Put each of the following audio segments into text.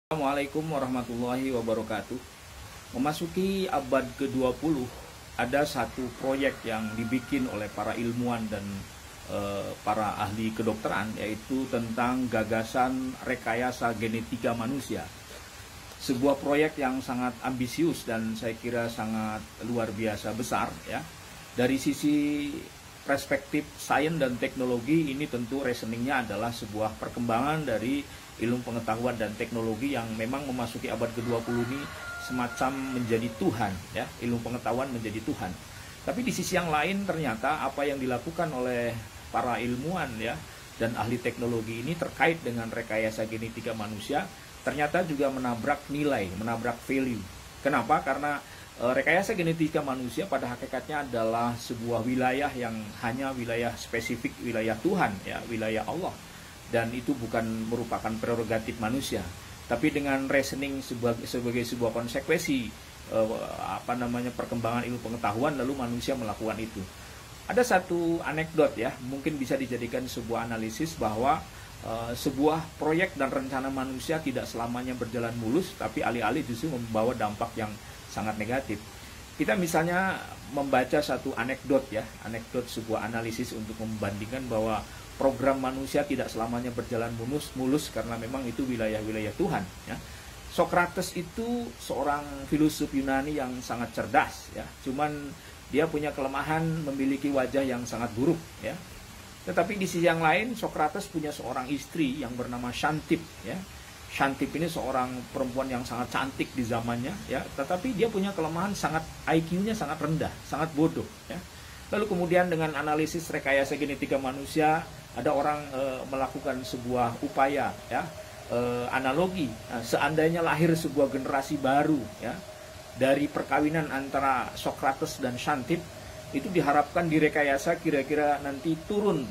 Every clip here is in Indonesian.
Assalamualaikum warahmatullahi wabarakatuh. Memasuki abad ke-20, ada satu proyek yang dibikin oleh para ilmuwan dan para ahli kedokteran, yaitu tentang gagasan rekayasa genetika manusia. Sebuah proyek yang sangat ambisius dan saya kira sangat luar biasa besar ya. Dari sisi perspektif sains dan teknologi, ini tentu reasoningnya adalah sebuah perkembangan dari ilmu pengetahuan dan teknologi yang memang memasuki abad ke-20 ini semacam menjadi Tuhan ya, ilmu pengetahuan menjadi Tuhan. Tapi di sisi yang lain ternyata apa yang dilakukan oleh para ilmuwan ya dan ahli teknologi ini terkait dengan rekayasa genetika manusia ternyata juga menabrak nilai, menabrak value. Kenapa? Karena rekayasa genetika manusia pada hakikatnya adalah sebuah wilayah yang hanya wilayah spesifik, wilayah Tuhan ya, wilayah Allah. Dan itu bukan merupakan prerogatif manusia, tapi dengan reasoning sebagai sebuah konsekuensi perkembangan ilmu pengetahuan, lalu manusia melakukan itu. Ada satu anekdot ya, mungkin bisa dijadikan sebuah analisis bahwa sebuah proyek dan rencana manusia tidak selamanya berjalan mulus, tapi alih-alih justru membawa dampak yang sangat negatif. Kita misalnya membaca satu anekdot ya, anekdot sebuah analisis untuk membandingkan bahwa program manusia tidak selamanya berjalan mulus karena memang itu wilayah-wilayah Tuhan ya. Socrates itu seorang filosof Yunani yang sangat cerdas ya. Cuman dia punya kelemahan memiliki wajah yang sangat buruk ya. Tetapi di sisi yang lain Socrates punya seorang istri yang bernama Xanthip ya. Xanthip ini seorang perempuan yang sangat cantik di zamannya ya, tetapi dia punya kelemahan sangat IQ-nya sangat rendah, sangat bodoh ya. Lalu kemudian dengan analisis rekayasa genetika manusia, ada orang melakukan sebuah upaya ya, analogi. Nah, seandainya lahir sebuah generasi baru ya dari perkawinan antara Socrates dan Xanthip, itu diharapkan direkayasa kira-kira nanti turun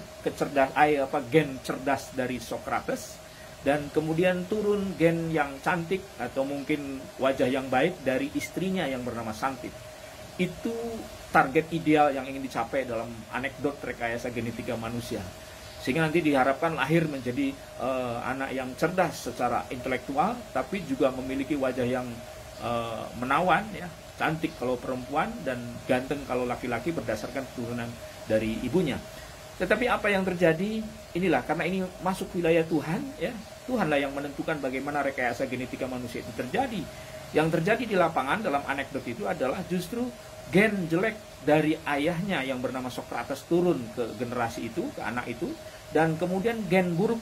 gen cerdas dari Socrates, dan kemudian turun gen yang cantik atau mungkin wajah yang baik dari istrinya yang bernama Xanthip. Itu target ideal yang ingin dicapai dalam anekdot rekayasa genetika manusia. Sehingga nanti diharapkan lahir menjadi anak yang cerdas secara intelektual, tapi juga memiliki wajah yang menawan ya, cantik kalau perempuan dan ganteng kalau laki-laki berdasarkan keturunan dari ibunya. Tetapi apa yang terjadi, inilah karena ini masuk wilayah Tuhan ya, Tuhanlah yang menentukan bagaimana rekayasa genetika manusia itu terjadi. Yang terjadi di lapangan dalam anekdot itu adalah justru gen jelek dari ayahnya yang bernama Socrates turun ke generasi itu, ke anak itu, dan kemudian gen buruk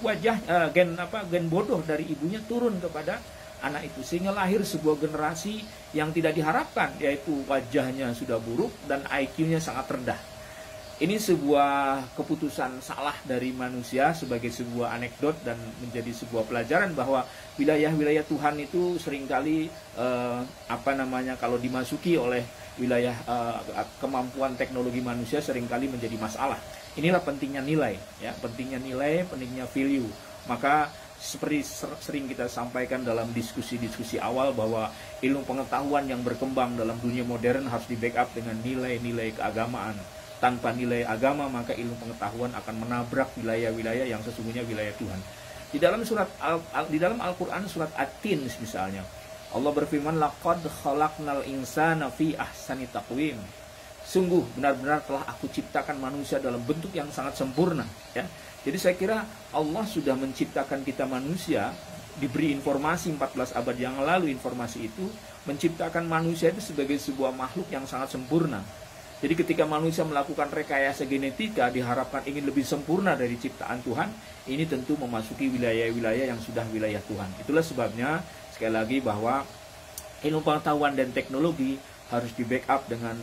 gen bodoh dari ibunya turun kepada anak itu, sehingga lahir sebuah generasi yang tidak diharapkan, yaitu wajahnya sudah buruk dan IQ-nya sangat rendah. Ini sebuah keputusan salah dari manusia sebagai sebuah anekdot dan menjadi sebuah pelajaran bahwa wilayah-wilayah Tuhan itu seringkali kalau dimasuki oleh wilayah kemampuan teknologi manusia seringkali menjadi masalah. Inilah pentingnya nilai ya, pentingnya value. Maka seperti sering kita sampaikan dalam diskusi-diskusi awal bahwa ilmu pengetahuan yang berkembang dalam dunia modern harus di-backup dengan nilai-nilai keagamaan. Tanpa nilai agama, maka ilmu pengetahuan akan menabrak wilayah-wilayah yang sesungguhnya wilayah Tuhan. Di dalam Al-Qur'an surat At-Tin misalnya, Allah berfirman, laqad khalaqnal insana fi ahsani taqwim. Sungguh benar-benar telah aku ciptakan manusia dalam bentuk yang sangat sempurna ya. Jadi saya kira Allah sudah menciptakan kita manusia, diberi informasi 14 abad yang lalu, informasi itu menciptakan manusia itu sebagai sebuah makhluk yang sangat sempurna. Jadi ketika manusia melakukan rekayasa genetika diharapkan ingin lebih sempurna dari ciptaan Tuhan, ini tentu memasuki wilayah-wilayah yang sudah wilayah Tuhan. Itulah sebabnya sekali lagi bahwa ilmu pengetahuan dan teknologi harus di-backup dengan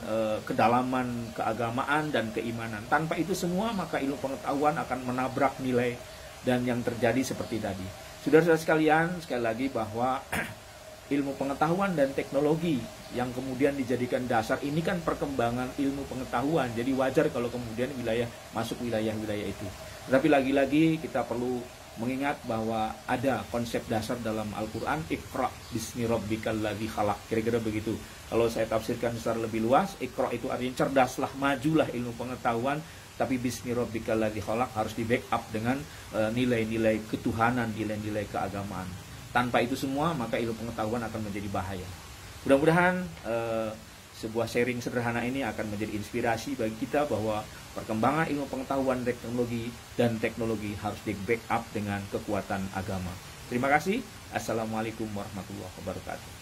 kedalaman keagamaan dan keimanan. Tanpa itu semua maka ilmu pengetahuan akan menabrak nilai dan yang terjadi seperti tadi. Saudara-saudara sekalian, sekali lagi bahwa ilmu pengetahuan dan teknologi yang kemudian dijadikan dasar ini kan perkembangan ilmu pengetahuan. Jadi wajar kalau kemudian masuk wilayah-wilayah itu. Tapi lagi-lagi kita perlu mengingat bahwa ada konsep dasar dalam Al-Quran, Iqra bismi rabbikal ladzi khalaq. Kira-kira begitu. Kalau saya tafsirkan secara lebih luas, Iqra itu artinya cerdaslah, majulah ilmu pengetahuan. Tapi bismi rabbikal ladzi khalaq harus di backup dengan nilai-nilai ketuhanan, nilai-nilai keagamaan. Tanpa itu semua, maka ilmu pengetahuan akan menjadi bahaya. Mudah-mudahan sebuah sharing sederhana ini akan menjadi inspirasi bagi kita bahwa perkembangan ilmu pengetahuan dan teknologi harus di-backup dengan kekuatan agama. Terima kasih. Assalamualaikum warahmatullahi wabarakatuh.